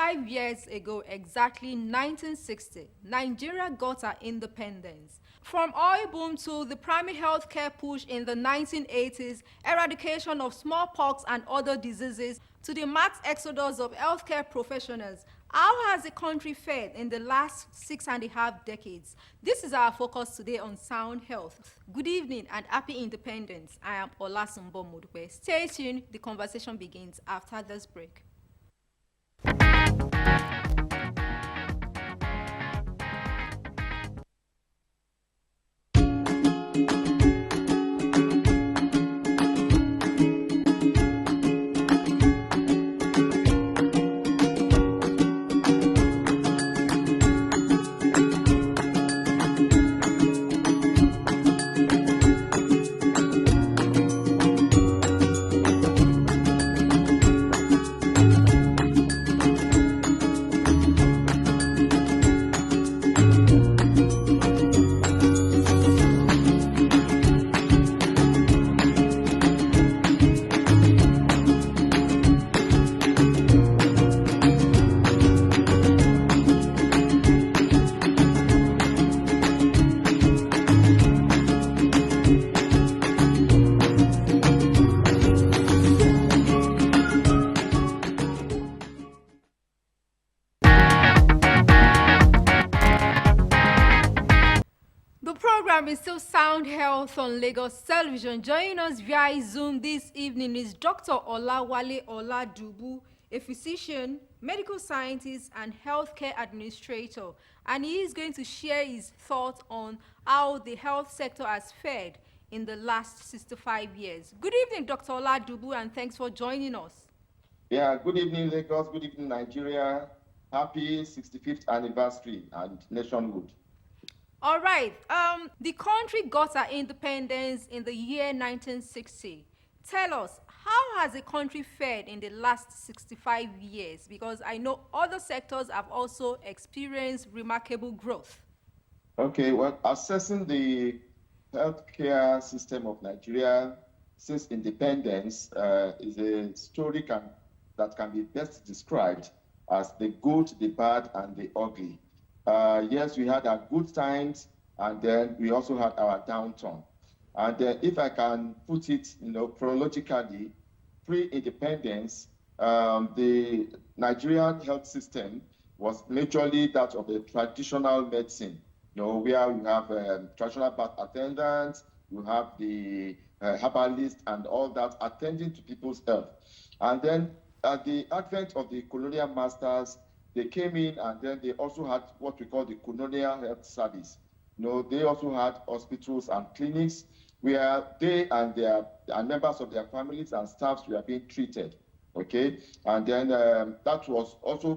65 years ago, exactly 1960, Nigeria got her independence. From oil boom to the primary healthcare push in the 1980s, eradication of smallpox and other diseases, to the mass exodus of healthcare professionals, how has the country fared in the last 6.5 decades? This is our focus today on Sound Health. Good evening and happy independence. I am Olasumbo Mudwe. Stay tuned, the conversation begins after this break. The program is still Sound Health on Lagos Television. Joining us via Zoom this evening is Dr. Olawale Oladubu, a physician, medical scientist, and healthcare administrator. And he is going to share his thoughts on how the health sector has fared in the last 65 years. Good evening, Dr. Oladubu, and thanks for joining us. Yeah, good evening, Lagos. Good evening, Nigeria. Happy 65th anniversary and nationhood. All right. The country got our independence in the year 1960. Tell us, how has the country fared in the last 65 years? Because I know other sectors have also experienced remarkable growth. Okay, well, assessing the healthcare system of Nigeria since independence is a story that can be best described as the good, the bad, and the ugly. Yes, we had our good times, and then we also had our downturn. And if I can put it, chronologically, pre-independence, the Nigerian health system was majorly that of the traditional medicine. Where you have traditional birth attendants, you have the herbalist and all that attending to people's health. And then at the advent of the colonial masters, they came in and then they also had what we call the colonial health service. They also had hospitals and clinics where they and members of their families and staffs were being treated. Okay, and then that was also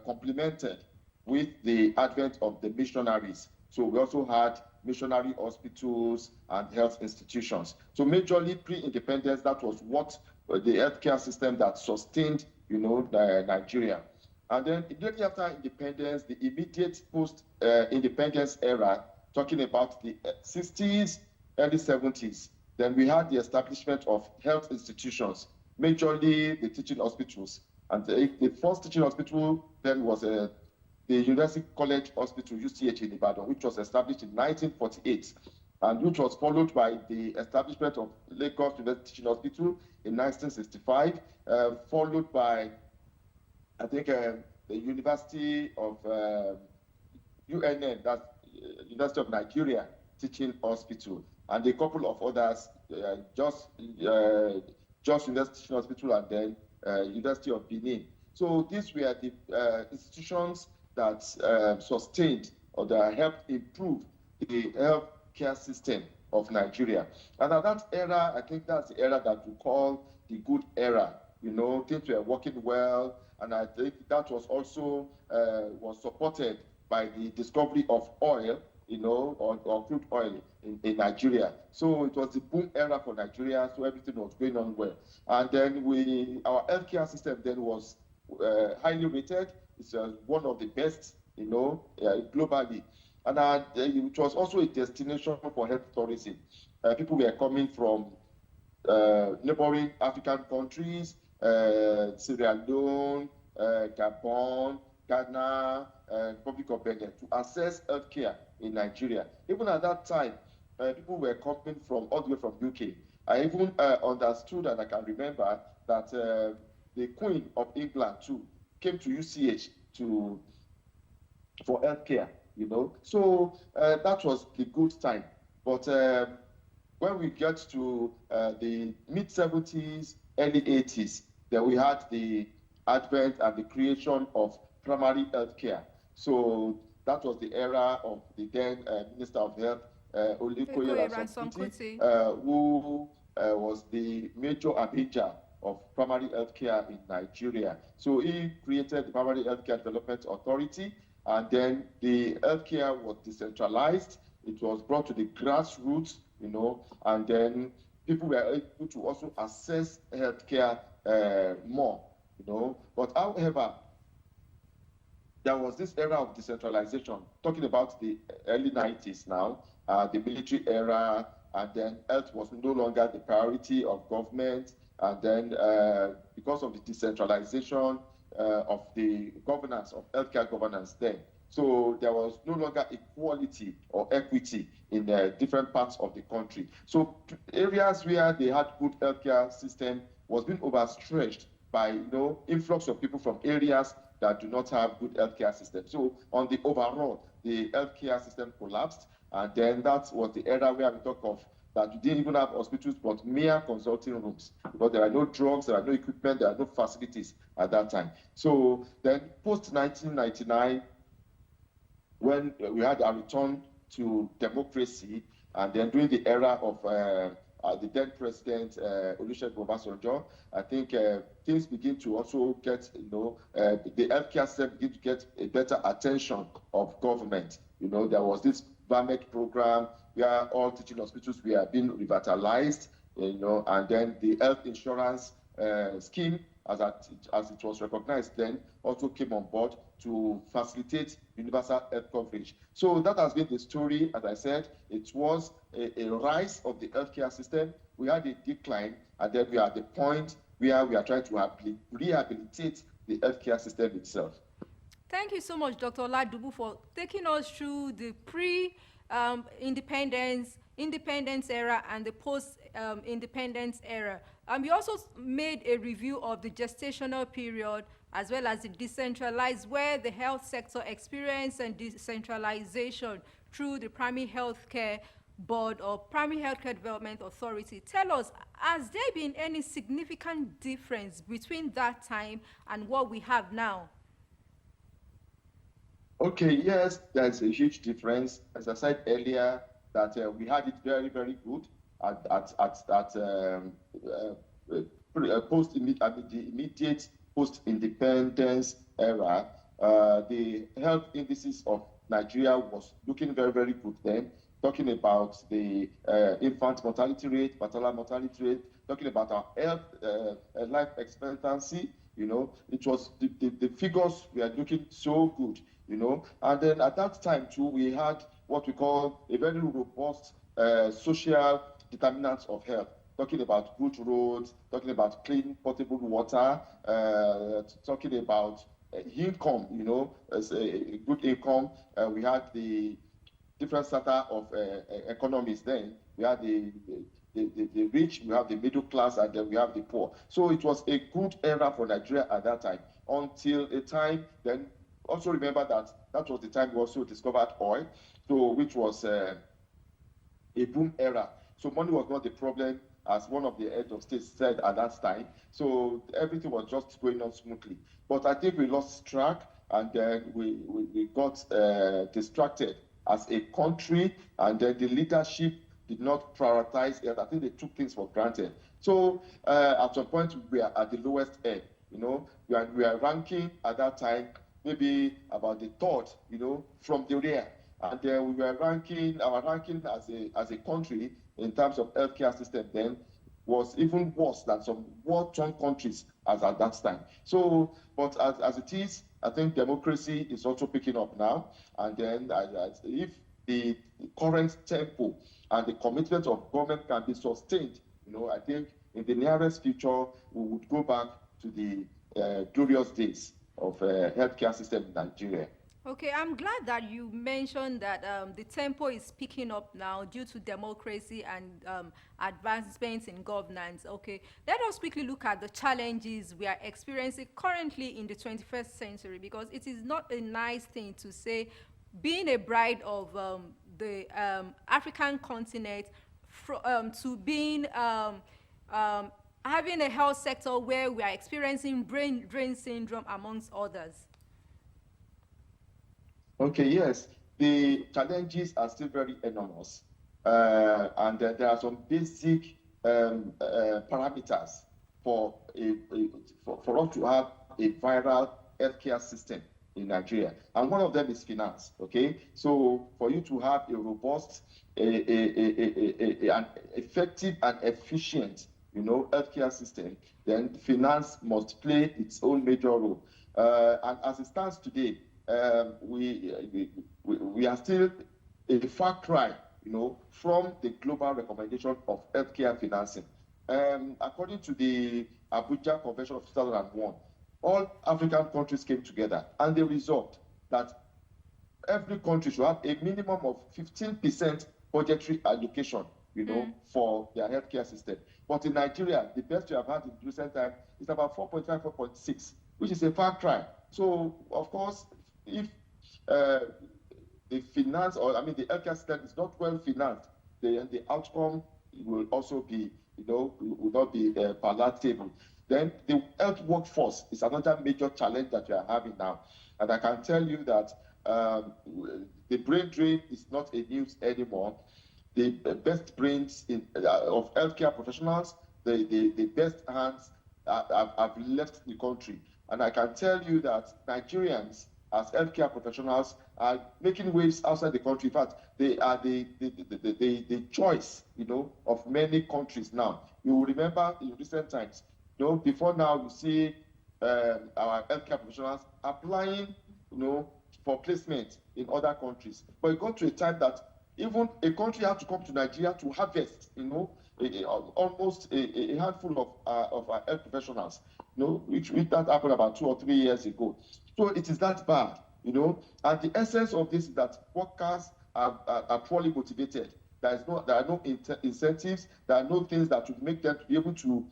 complemented with the advent of the missionaries. So we also had missionary hospitals and health institutions. So majorly pre-independence, that was what the healthcare system that sustained, Nigeria. And then immediately after independence, the immediate post-independence era, talking about the 60s, early 70s, then we had the establishment of health institutions, majorly the teaching hospitals. And the first teaching hospital then was the University College Hospital, UCH in Ibadan, which was established in 1948, and which was followed by the establishment of Lagos University Teaching Hospital in 1965, followed by I think the University of UNN, that's University of Nigeria Teaching Hospital, and a couple of others, just University Teaching Hospital, and then University of Benin. So these were the institutions that sustained or that helped improve the healthcare system of Nigeria. And at that era, I think that's the era that we call the good era. Things were working well. And I think that was also was supported by the discovery of oil, or crude oil in Nigeria. So it was the boom era for Nigeria, so everything was going on well. And then our healthcare system then was highly rated. It's one of the best, globally. And it was also a destination for health tourism. People were coming from neighboring African countries, Sierra Leone, Gabon, Ghana, Republic of Benin to access healthcare in Nigeria. Even at that time, people were coming from all the way from UK. I even understood and I can remember that the Queen of England too came to UCH to for healthcare, you know. So that was the good time. But when we get to the mid 70s, early 80s, then we had the advent and the creation of primary healthcare. So that was the era of the then Minister of Health, Olikoye Ekoye Ransom Ransom Kuti, Kuti. who was the major arranger of primary healthcare in Nigeria. So he created the Primary Healthcare Development Authority, and then the healthcare was decentralized. It was brought to the grassroots, you know, and then people were able to also access healthcare more, you know. But however, there was this era of decentralization, talking about the early 90s now, the military era, and then health was no longer the priority of government. And then because of the decentralization of the governance, of healthcare governance then, so there was no longer equality or equity in different parts of the country. So areas where they had good healthcare system was being overstretched by influx of people from areas that do not have good healthcare system. So on the overall, the healthcare system collapsed, and then that was the era where we talk of that you didn't even have hospitals but mere consulting rooms, because there are no drugs, there are no equipment, there are no facilities at that time. So then post 1999, when we had a return to democracy, and then during the era of the then president Olusegun Obasanjo, I think things begin to also get, the healthcare system begin to get a better attention of government. There was this VAMEC program where all teaching hospitals were being revitalized, and then the health insurance scheme, as it was recognized then, also came on board to facilitate universal health coverage. So that has been the story. As I said, it was a rise of the healthcare system. We had a decline, and then we are at the point where we are trying to rehabilitate the healthcare system itself. Thank you so much, Dr. Oladubu, for taking us through the pre-independence, independence era, and the post-independence era. You also made a review of the gestational period as well as the decentralized, where the health sector experienced and decentralization through the Primary Healthcare Board or Primary Healthcare Development Authority. Tell us, has there been any significant difference between that time and what we have now? Okay, yes, there's a huge difference. As I said earlier, that we had it very, very good at the immediate post-independence era. The health indices of Nigeria was looking very, very good then. Talking about the infant mortality rate, maternal mortality rate, talking about our health life expectancy. It was the figures were looking so good. And then at that time too, we had what we call a very robust social determinants of health, talking about good roads, talking about clean potable water, talking about income, as a good income. We had the different strata of economies then. We had the rich, we have the middle class, and then we have the poor. So it was a good era for Nigeria at that time, until a time then. Also remember that was the time we also discovered oil, so which was a boom era. So money was not the problem, as one of the heads of state said at that time. So everything was just going on smoothly. But I think we lost track, and then we got distracted as a country, and then the leadership did not prioritize it. I think they took things for granted. So at some point we are at the lowest end. We are ranking at that time maybe about the third, from the rear. And then we were our ranking as a country in terms of healthcare system then was even worse than some war-torn countries as at that time. So, but as it is, I think democracy is also picking up now. And then if the current tempo and the commitment of government can be sustained, I think in the nearest future, we would go back to the glorious days healthcare system in Nigeria. Okay, I'm glad that you mentioned that the tempo is picking up now due to democracy and advancements in governance. Okay, let us quickly look at the challenges we are experiencing currently in the 21st century, because it is not a nice thing to say being a bride of the African continent to being um, having a health sector where we are experiencing brain drain syndrome amongst others. Okay, yes, the challenges are still very enormous, and there are some basic parameters for for us to have a viral healthcare system in Nigeria, and one of them is finance. Okay, so for you to have a robust, an effective and efficient, healthcare system, then finance must play its own major role. And as it stands today, we are still a far cry, from the global recommendation of healthcare financing. According to the Abuja Convention of 2001, all African countries came together and they resolved that every country should have a minimum of 15% budgetary allocation, for their healthcare system. But in Nigeria, the best we have had in recent time is about 4.5, 4.6, which is a far cry. So, of course, if uh, the finance, or I mean, the healthcare system is not well financed, the outcome will also be, will not be palatable. Then the health workforce is another major challenge that we are having now. And I can tell you that the brain drain is not a news anymore. The best brains of healthcare professionals, the best hands have left the country. And I can tell you that Nigerians, as healthcare professionals, are making waves outside the country. In fact, they are the choice, of many countries now. You will remember in recent times, before now, you see our healthcare professionals applying, for placement in other countries. But it got to a time that even a country had to come to Nigeria to harvest, almost a handful of our health professionals, which that happened about 2 or 3 years ago. So it is that bad, and the essence of this is that workers are poorly motivated. There are no incentives. There are no things that would make them to be able to,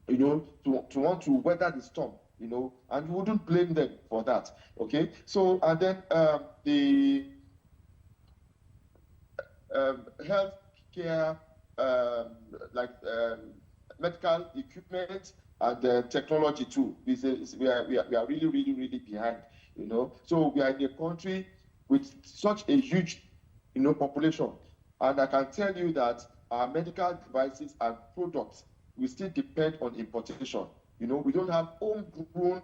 to want to weather the storm, and you wouldn't blame them for that. Okay, so and then the healthcare, like medical equipment and technology too. We are really, really, really behind. So we are in a country with such a huge, population, and I can tell you that our medical devices and products we still depend on importation. We don't have homegrown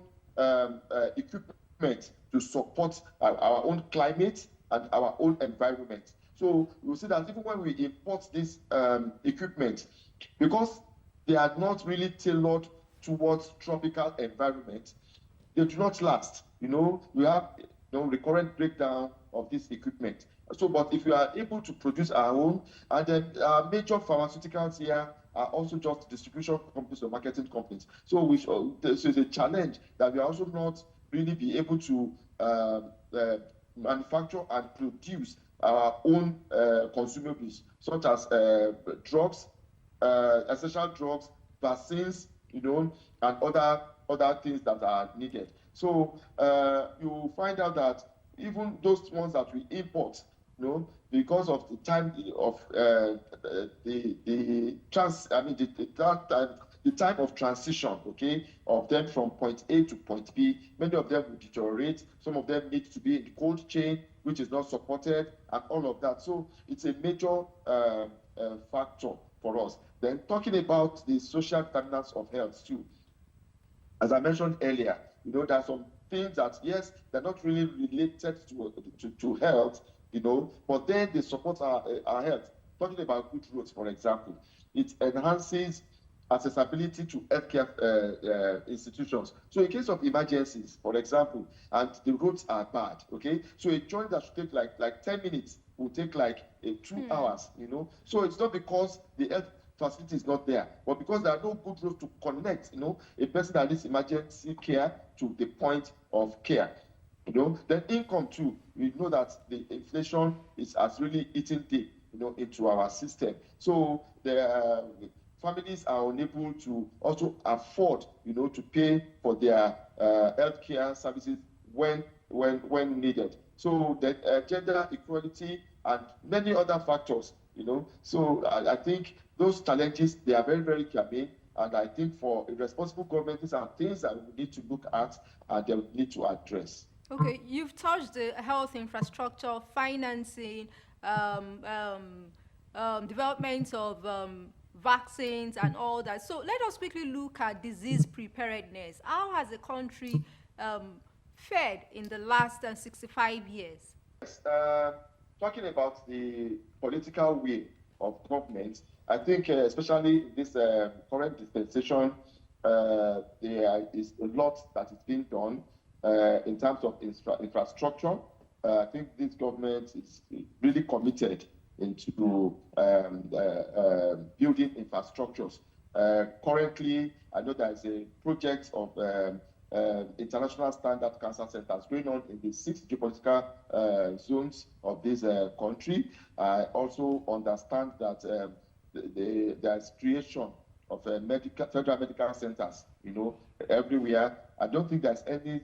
equipment to support our own climate and our own environment. So you'll see that even when we import this equipment, because they are not really tailored towards tropical environment, they do not last. We have recurrent breakdown of this equipment. So, but if we are able to produce our own, and then major pharmaceuticals here are also just distribution companies or marketing companies. So, this is a challenge that we are also not really be able to manufacture and produce our own consumables, such as drugs, essential drugs, vaccines, and other things that are needed. So you find out that even those ones that we import, because of the time of the time of transition, okay, of them from point A to point B, many of them will deteriorate. Some of them need to be in the cold chain, which is not supported, and all of that. So it's a major factor for us. Then talking about the social determinants of health too, as I mentioned earlier, there are some things that, yes, they're not really related to health, but then they support our health. Talking about good roads, for example, it enhances accessibility to healthcare institutions. So in case of emergencies, for example, and the roads are bad, okay, so a journey that should take like 10 minutes will take like 2 hours, So it's not because the facility is not there, but because there are no good roads to connect, a person that needs emergency care to the point of care. Then income too, we know that the inflation has really eaten deep, into our system. So the families are unable to also afford, to pay for their healthcare services when needed. So the gender equality and many other factors, So I think those challenges, they are very, very germane. And I think for a responsible government, these are things that we need to look at and they need to address. Okay, you've touched the health infrastructure, financing, um, um, development of vaccines and all that. So let us quickly look at disease preparedness. How has the country fared in the last 65 years? Yes, talking about the political will of government, I think especially this current dispensation, there is a lot that is being done in terms of infrastructure. I think this government is really committed into building infrastructures. Currently, I know there is a project of international standard cancer centers going on in the 6 geopolitical zones of this country. I also understand that there's creation of federal medical centers, everywhere. I don't think there's any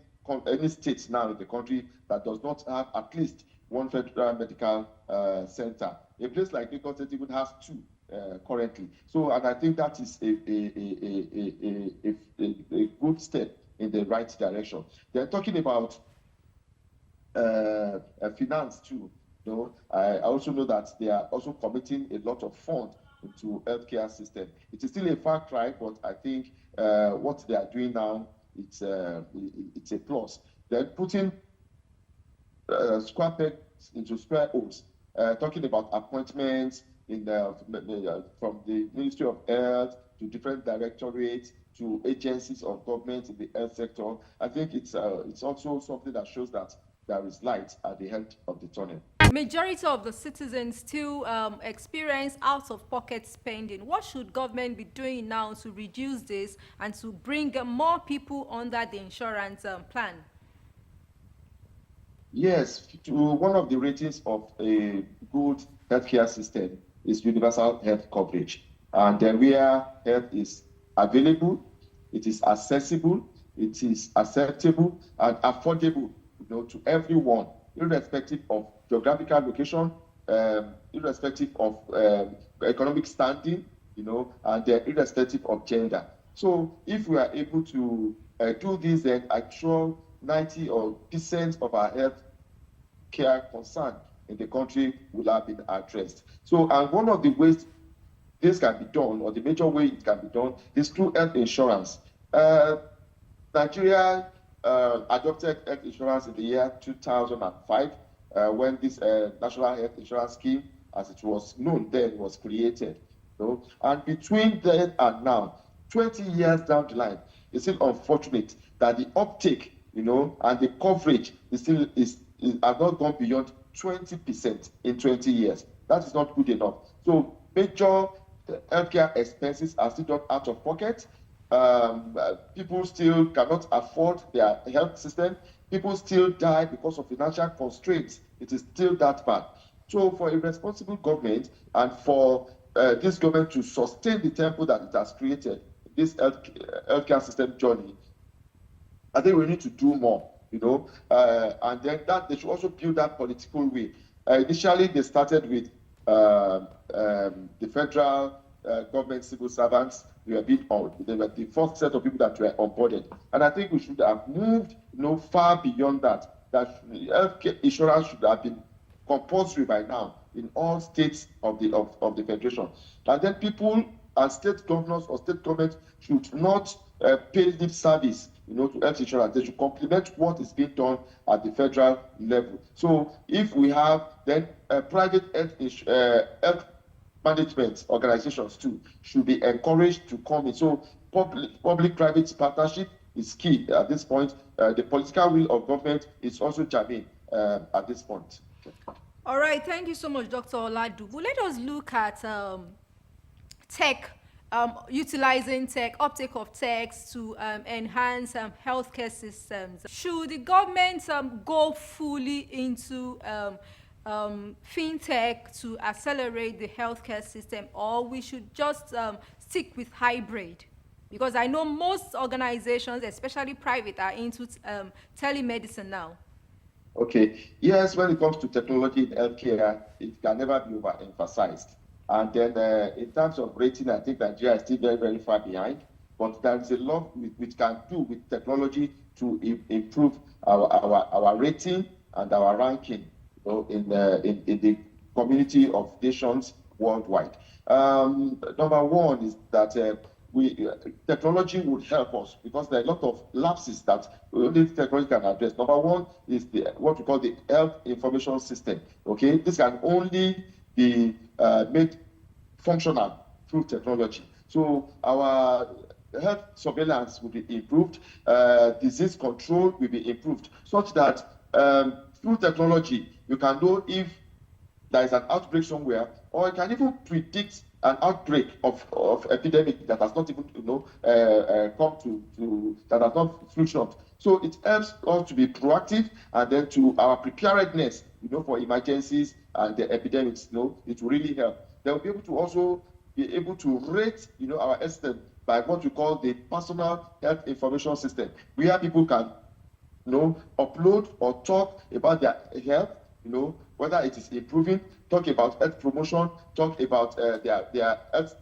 state now in the country that does not have at least one federal medical center. A place like Lagos State even has 2 currently. So, and I think that is a good step in the right direction. They're talking about finance too. I also know that they are also committing a lot of funds into healthcare system. It is still a far cry, but I think what they are doing now, it's a plus. They're putting square pegs into square holes, talking about appointments from the Ministry of Health to different directorates to agencies of government in the health sector. I think it's also something that shows that there is light at the end of the tunnel. Majority of the citizens still experience out-of-pocket spending. What should government be doing now to reduce this and to bring more people under the insurance plan? Yes, one of the ratings of a good healthcare system is universal health coverage. And where health is available, it is accessible, it is acceptable and affordable, to everyone, irrespective of geographical location, irrespective of economic standing, and irrespective of gender. So if we are able to do this, then I'm sure 90% of our health care concern in the country will have been addressed. So, and one of the ways this can be done, or the major way it can be done, is through health insurance. Nigeria adopted health insurance in the year 2005 when this National Health Insurance Scheme, as it was known then, was created. And between then and now, 20 years down the line, it's still unfortunate that the uptake, and the coverage has not gone beyond 20% in 20 years. That is not good enough. So major healthcare expenses are still not out of pocket. People still cannot afford their health system. People still die because of financial constraints. It is still that bad. So for a responsible government and for this government to sustain the tempo that it has created, this healthcare system journey, I think we need to do more, and then that they should also build that political will. Initially, they started with the federal government civil servants. They were the first set of people that were onboarded, and I think we should have moved, far beyond that. That healthcare insurance should have been compulsory by now in all states of the federation, and then people and state governors or state governments should not pay lip service, to health insurance. They should complement what is being done at the federal level. So if we have then private health management organizations too should be encouraged to come in. So public-private partnership is key at this point. The political will of government is also germane at this point. All right, thank you so much, Dr. Oladubu. Let us look at tech, utilizing tech, uptake of techs to enhance healthcare systems. Should the government go fully into fintech to accelerate the healthcare system, or we should just stick with hybrid? Because I know most organizations, especially private, are into telemedicine now. Okay. Yes, when it comes to technology in healthcare, it can never be overemphasized. And then in terms of rating, I think Nigeria is still very, very far behind. But there is a lot we can do with technology to improve our rating and our ranking, in the community of nations worldwide. Number one is that we technology would help us because there are a lot of lapses that only technology can address. Number one is what we call the health information system. Okay, this can only be made functional through technology. So our health surveillance will be improved, disease control will be improved, such that through technology you can know if there is an outbreak somewhere, or it can even predict an outbreak of epidemic that has not even come to that has not flourished. So it helps us to be proactive, and then to our preparedness, for emergencies and the epidemics. It will really help. They will be able to also be able to rate, our estimate by what we call the personal health information system, where people can upload or talk about their health, whether it is improving, talk about health promotion, talk about their health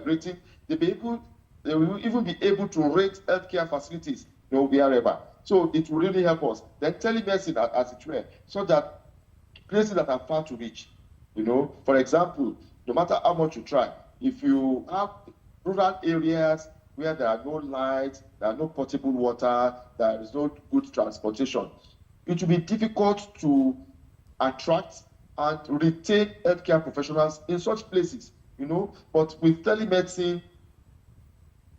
rating. They will even be able to rate healthcare facilities, wherever. So it will really help us. Then telemedicine, as it were, so that places that are far to reach, for example, no matter how much you try, if you have rural areas where there are no lights, there are no potable water, there is no good transportation, it will be difficult to attract and retain healthcare professionals in such places, But with telemedicine,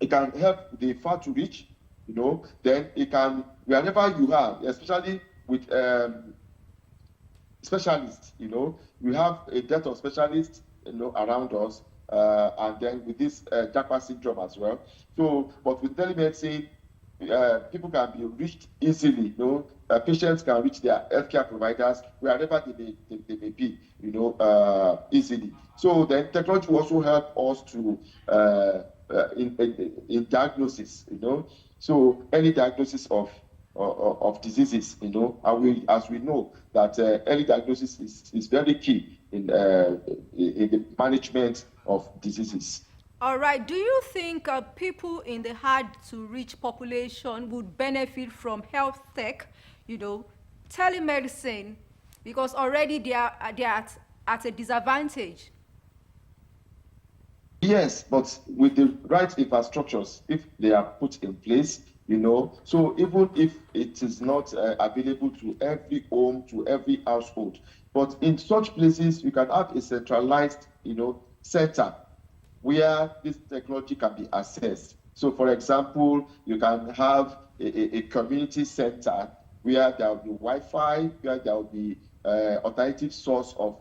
it can help the far to reach, Then it can, wherever you are, especially with specialists, we have a dearth of specialists, around us, and then with this Japa syndrome as well. So, but with telemedicine, people can be reached easily. Patients can reach their healthcare providers wherever they may be, easily. So then technology will also help us to in diagnosis, So early diagnosis of diseases, as we know that early diagnosis is very key in the management of diseases. All right. Do you think people in the hard to reach population would benefit from health tech, telemedicine, because already they are at a disadvantage? Yes, but with the right infrastructures, if they are put in place, so even if it is not available to every home, to every household, but in such places, you can have a centralized, center where this technology can be accessed. So, for example, you can have a community center where there will be Wi-Fi, where there will be alternative source of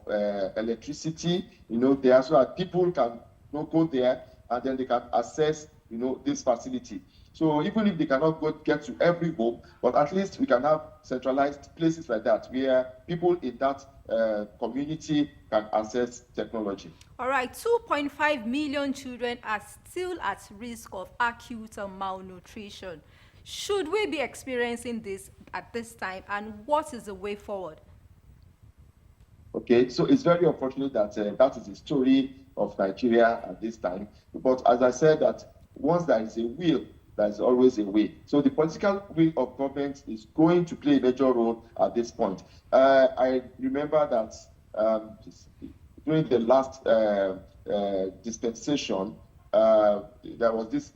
electricity, there, so that people can go there and then they can access, this facility. So even if they cannot get to every home, but at least we can have centralized places like that where people in that community can access technology. All right, 2.5 million children are still at risk of acute malnutrition. Should we be experiencing this at this time, and what is the way forward? Okay, so it's very unfortunate that that is the story of Nigeria at this time. But as I said, that once there is a will, there is always a way. So the political will of government is going to play a major role at this point. I remember that during the last dispensation, there was this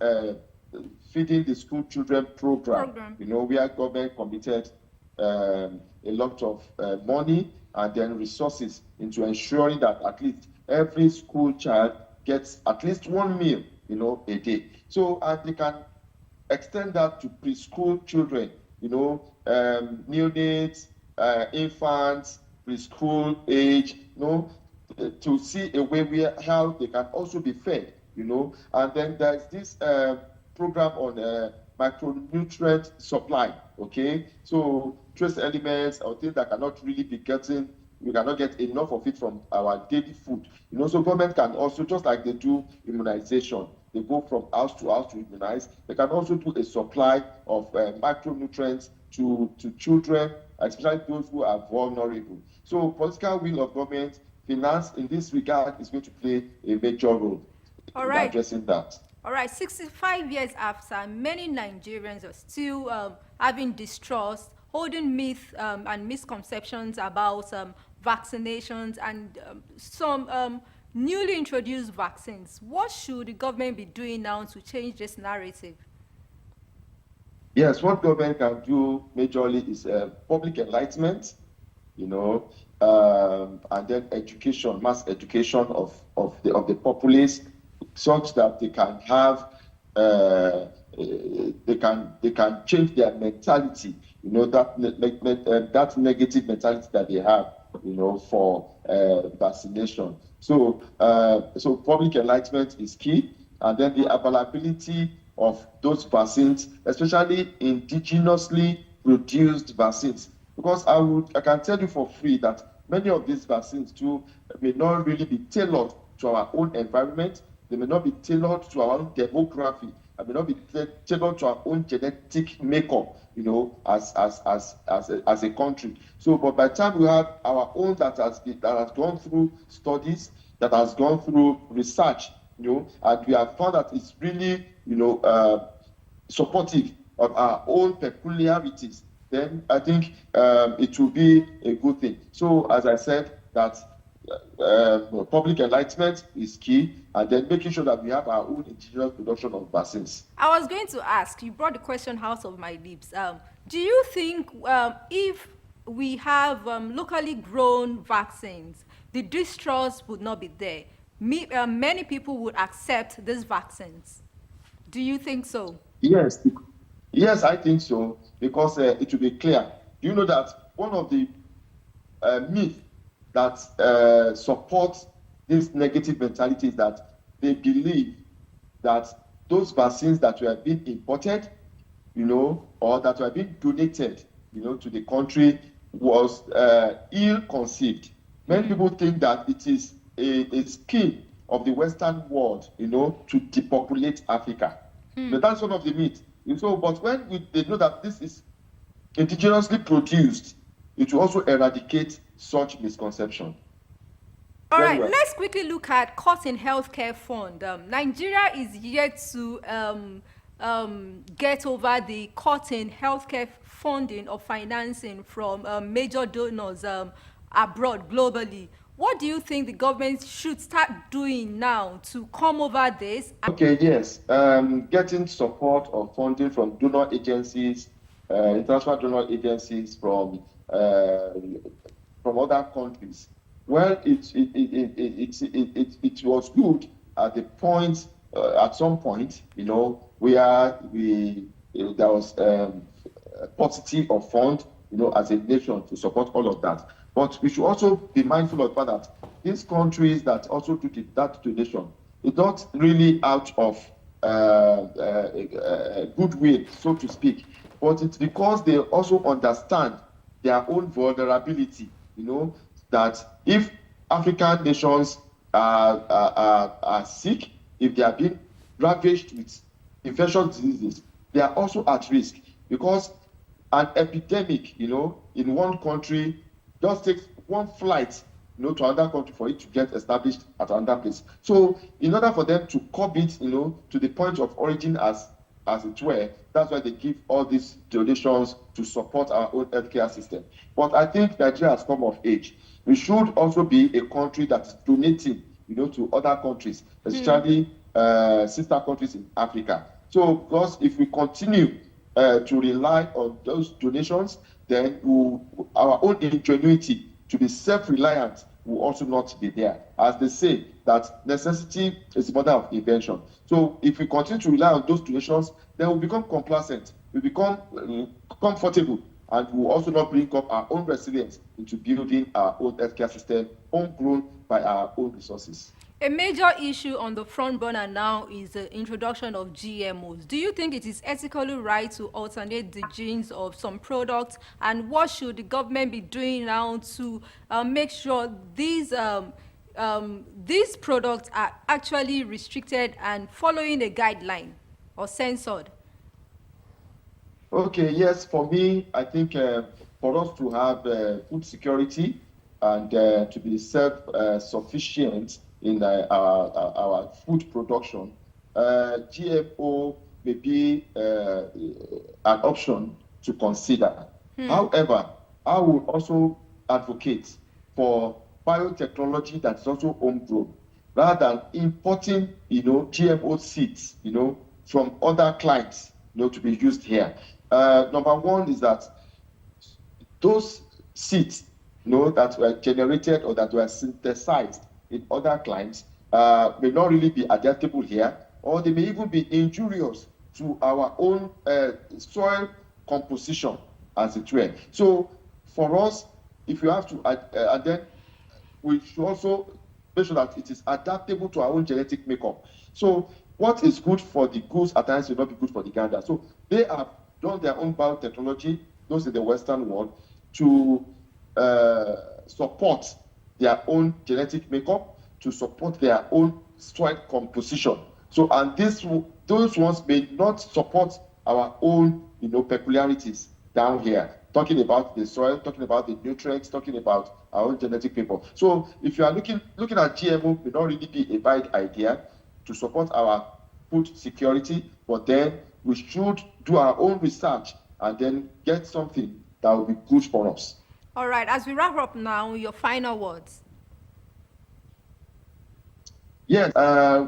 feeding the school children program. Where government committed a lot of money and then resources into ensuring that at least every school child gets at least one meal, a day. So they can extend that to preschool children, neonates, infants, preschool age, to see a way how they can also be fed, And then there's this program on micronutrient supply, okay? So trace elements or things that cannot really be getting, we cannot get enough of it from our daily food. So government can also, just like they do immunization, they go from house to house to immunize, they can also do a supply of micronutrients to children, especially those who are vulnerable. So political will of government, finance in this regard is going to play a major role All in right. addressing that. All right, 65 years after, many Nigerians are still having distrust, holding myths and misconceptions about vaccinations and some newly introduced vaccines. What should the government be doing now to change this narrative? Yes, what government can do majorly is public enlightenment, and then education, mass education of the populace, such that they can have they can change their mentality, that negative mentality that they have, for vaccination. So public enlightenment is key, and then the availability of those vaccines, especially indigenously produced vaccines. Because I can tell you for free that many of these vaccines too may not really be tailored to our own environment. They may not be tailored to our own demography. They may not be tailored to our own genetic makeup, as a country. So, but by the time we have our own that has gone through studies, that has gone through research, and we have found that it's really, supportive of our own peculiarities, then I think it will be a good thing. So, as I said, that public enlightenment is key, and then making sure that we have our own indigenous production of vaccines. I was going to ask, you brought the question out of my lips. Do you think if we have locally grown vaccines, the distrust would not be there? Many people would accept these vaccines. Do you think so? Yes, I think so, because it will be clear. You know that one of the myths that support this negative mentality is that they believe that those vaccines that were being imported, or that were being donated, to the country was ill-conceived. Many people think that it is a scheme of the Western world, to depopulate Africa. But that's one of the myths. But when they know that this is indigenously produced, it will also eradicate such misconception. All right, let's quickly look at Cost in Healthcare Fund. Nigeria is yet to get over the cut in healthcare funding or financing from major donors abroad globally. What do you think the government should start doing now to come over this? Okay, yes. Getting support or funding from donor agencies, international donor agencies from other countries. Well, it was good at some point, where there was paucity of fund, as a nation to support all of that. But we should also be mindful of the fact that these countries that also do that donation, it's not really out of goodwill, so to speak, but it's because they also understand their own vulnerability, that if African nations are sick, if they are being ravaged with infectious diseases, they are also at risk, because an epidemic, in one country just takes one flight, to another country for it to get established at another place. So in order for them to curb it, to the point of origin, as it were, that's why they give all these donations to support our own healthcare system. But I think Nigeria has come of age. We should also be a country that is donating, to other countries, especially sister countries in Africa. So, because if we continue to rely on those donations, then our own ingenuity to be self-reliant will also not be there. As they say, that necessity is the mother of invention. So if we continue to rely on those donations, then we'll become complacent, we become comfortable, and we'll also not bring up our own resilience into building our own healthcare system, homegrown by our own resources. A major issue on the front burner now is the introduction of GMOs. Do you think it is ethically right to alternate the genes of some products? And what should the government be doing now to make sure these products are actually restricted and following a guideline or censored? Okay, yes, for me, I think for us to have food security and to be self-sufficient in our food production, GMO may be an option to consider. However, I would also advocate for biotechnology that is also homegrown, rather than importing, GMO seeds, from other clients, to be used here. Number one is that those seeds, that were generated or that were synthesized in other clients may not really be adaptable here, or they may even be injurious to our own soil composition, as it were. So for us, if you have to, and then we should also make sure that it is adaptable to our own genetic makeup. So what is good for the goose at times will not be good for the gander. So they have done their own biotechnology, those in the Western world, to support their own genetic makeup, to support their own soil composition. So, and those ones may not support our own, peculiarities down here. Talking about the soil, talking about the nutrients, talking about our own genetic makeup. So, if you are looking at GMO, may not really be a bad idea to support our food security, but then we should do our own research and then get something that will be good for us. All right, as we wrap up now, your final words. Yes,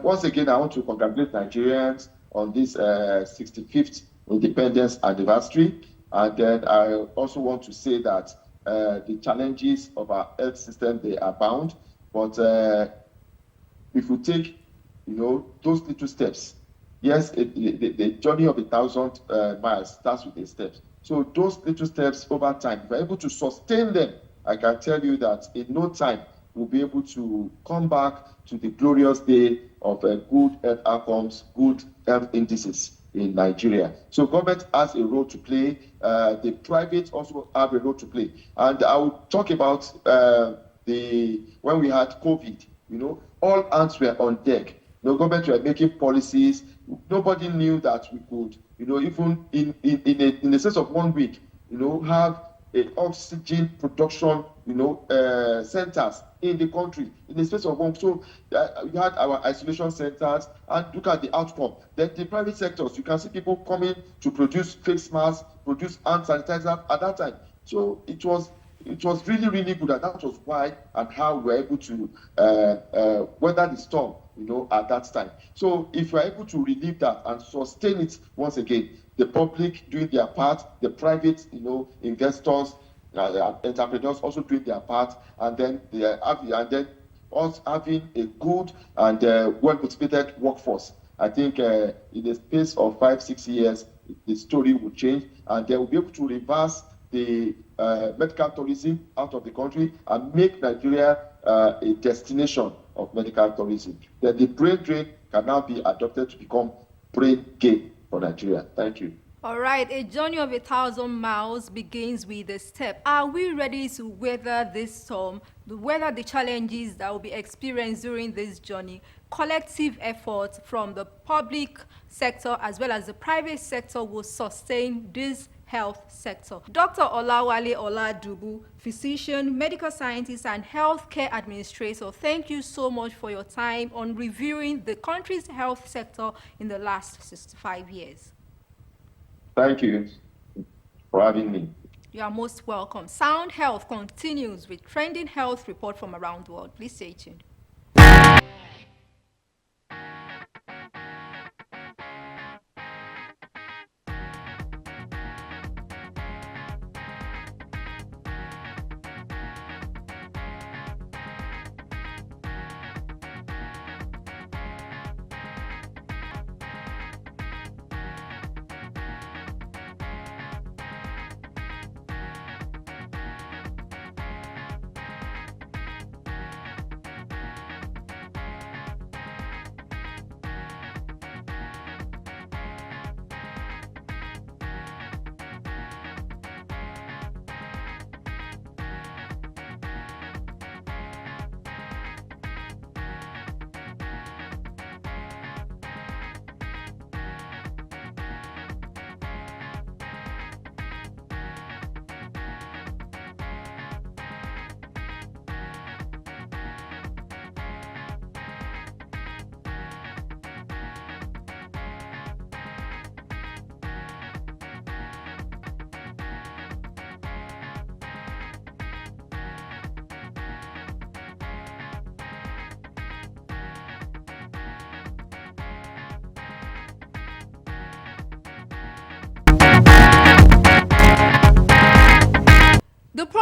once again, I want to congratulate Nigerians on this 65th independence anniversary. And then I also want to say that the challenges of our health system, they abound. But if we take, those little steps, yes, the journey of 1,000 miles starts with a step. So those little steps over time, if we're able to sustain them, I can tell you that in no time, we'll be able to come back to the glorious day of good health outcomes, good health indices in Nigeria. So government has a role to play. The private also have a role to play. And I will talk about when we had COVID, all hands were on deck. The government were making policies. Nobody knew that we could, even in the sense of 1 week, have a oxygen production, centers in the country in the space of 1. So we had our isolation centers, and look at the outcome. Then the private sectors, you can see people coming to produce face masks, produce hand sanitizer at that time. So it was really, really good, and that was why and how we were able to weather the storm, at that time. So if we're able to relieve that and sustain it once again, the public doing their part, the private, investors, entrepreneurs also doing their part, and then us having a good and well-motivated workforce. I think in the space of 5-6 years, the story will change, and they will be able to reverse the medical tourism out of the country and make Nigeria a destination of medical tourism. Then the brain drain can now be adopted to become brain gain for Nigeria. Thank you. All right, a journey of 1,000 miles begins with a step. Are we ready to weather this storm, weather the challenges that will be experienced during this journey? Collective effort from the public sector as well as the private sector will sustain this health sector. Dr. Olawale Oladubu, physician, medical scientist, and healthcare administrator, thank you so much for your time on reviewing the country's health sector in the last 65 years. Thank you for having me. You are most welcome. Sound Health continues with trending health report from around the world. Please stay tuned.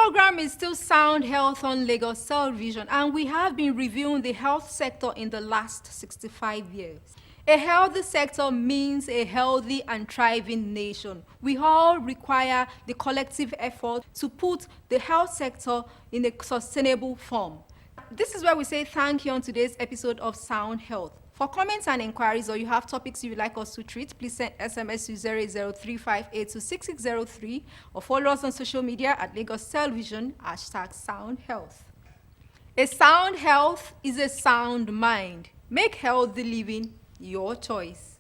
program is still Sound Health on Lagos Television, and we have been reviewing the health sector in the last 65 years. A healthy sector means a healthy and thriving nation. We all require the collective effort to put the health sector in a sustainable form. This is where we say thank you on today's episode of Sound Health. For comments and inquiries, or you have topics you would like us to treat, please send SMS to 08035826603 or follow us on social media at Lagos Television, #SoundHealth. A sound health is a sound mind. Make healthy living your choice.